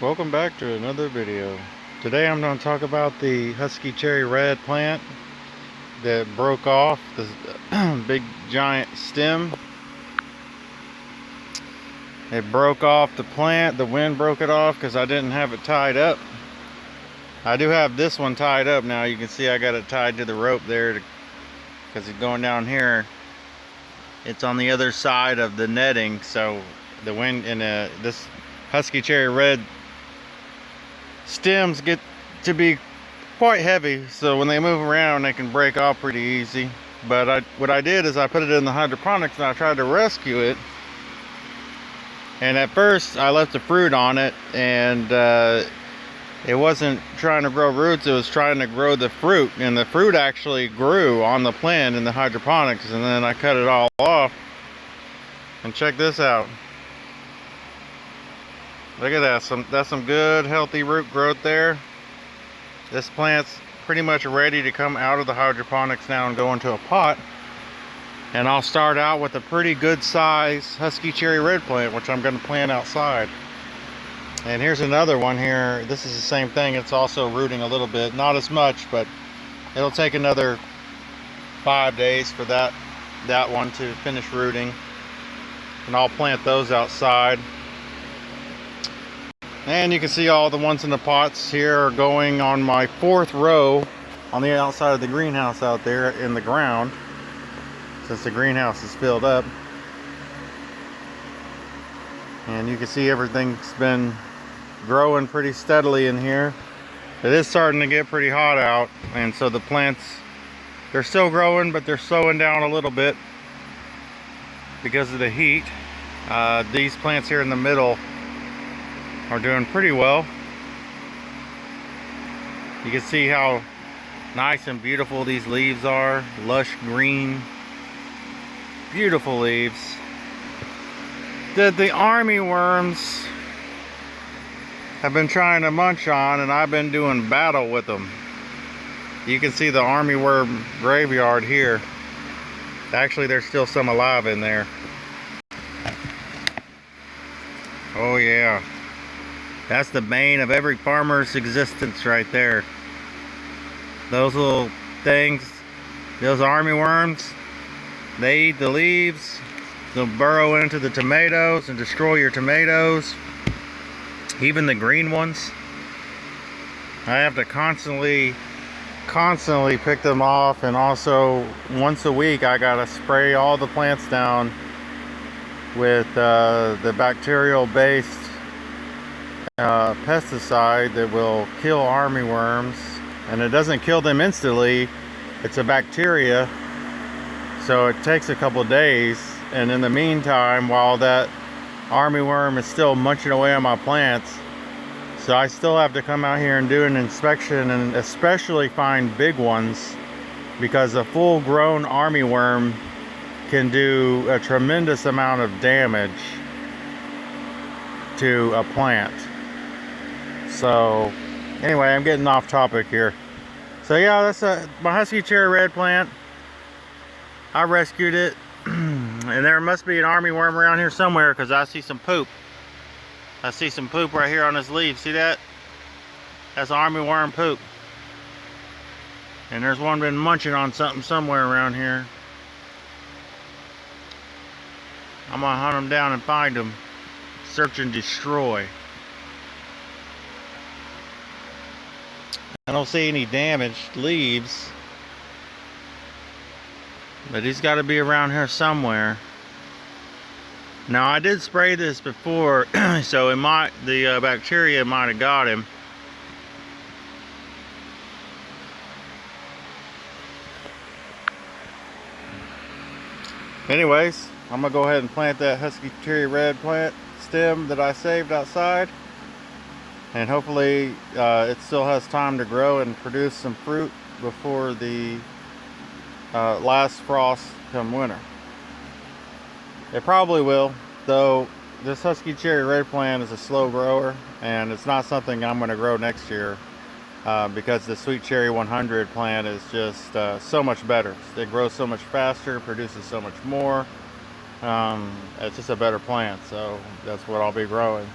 Welcome back to another video. Today I'm going to talk about the Husky Cherry Red plant that broke off the big giant stem. It broke off the plant. The wind broke it off because I didn't have it tied up. I do have this one tied up now. You can see I got it tied to the rope there because it's going down here. It's on the other side of the netting, so the wind in this Husky Cherry Red stems get to be quite heavy, so when they move around they can break off pretty easy. But what I did is I put it in the hydroponics and I tried to rescue it, and at first I left the fruit on it, and it wasn't trying to grow roots, it was trying to grow the fruit, and the fruit actually grew on the plant in the hydroponics, and then I cut it all off. And check this out. Look at that, that's some good healthy root growth there. This plant's pretty much ready to come out of the hydroponics now and go into a pot. And I'll start out with a pretty good size Husky Cherry Red plant, which I'm going to plant outside. And here's another one here. This is the same thing. It's also rooting a little bit, not as much, but it'll take another 5 days for that one to finish rooting. And I'll plant those outside. And you can see all the ones in the pots here are going on my 4th row on the outside of the greenhouse out there in the ground, since the greenhouse is filled up. And you can see everything's been growing pretty steadily in here. It is starting to get pretty hot out, and so the plants, they're still growing, but they're slowing down a little bit because of the heat. These plants here in the middle are doing pretty well. You can see how nice and beautiful these leaves are. Lush green, beautiful leaves that the army worms have been trying to munch on, and I've been doing battle with them. You can see the army worm graveyard here. Actually, there's still some alive in there. Oh yeah. That's the bane of every farmer's existence right there. Those little things, those army worms, they eat the leaves. They'll burrow into the tomatoes and destroy your tomatoes, even the green ones. I have to constantly pick them off, and also once a week I gotta spray all the plants down with the bacterial based pesticide that will kill army worms. And it doesn't kill them instantly, it's a bacteria, so it takes a couple days. And in the meantime, while that army worm is still munching away on my plants, so I still have to come out here and do an inspection, and especially find big ones, because a full grown army worm can do a tremendous amount of damage to a plant. So anyway, I'm getting off topic here. So yeah, that's my Husky Cherry Red plant. I rescued it. And there must be an army worm around here somewhere, because I see some poop. I see some poop right here on this leaf. See that? That's army worm poop. And there's one been munching on something somewhere around here. I'm gonna hunt them down and find them. Search and destroy. I don't see any damaged leaves, but he's got to be around here somewhere. Now I did spray this before, so the bacteria might have got him. Anyways, I'm gonna go ahead and plant that Husky Cherry Red plant stem that I saved outside, and hopefully it still has time to grow and produce some fruit before the last frost come winter. It probably will, though. This Husky Cherry Red plant is a slow grower, and it's not something I'm going to grow next year, because the Sweet Cherry 100 plant is just so much better. It grows so much faster, produces so much more. It's just a better plant, so that's what I'll be growing.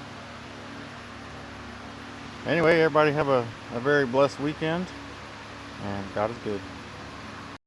Anyway, everybody have a very blessed weekend, and God is good.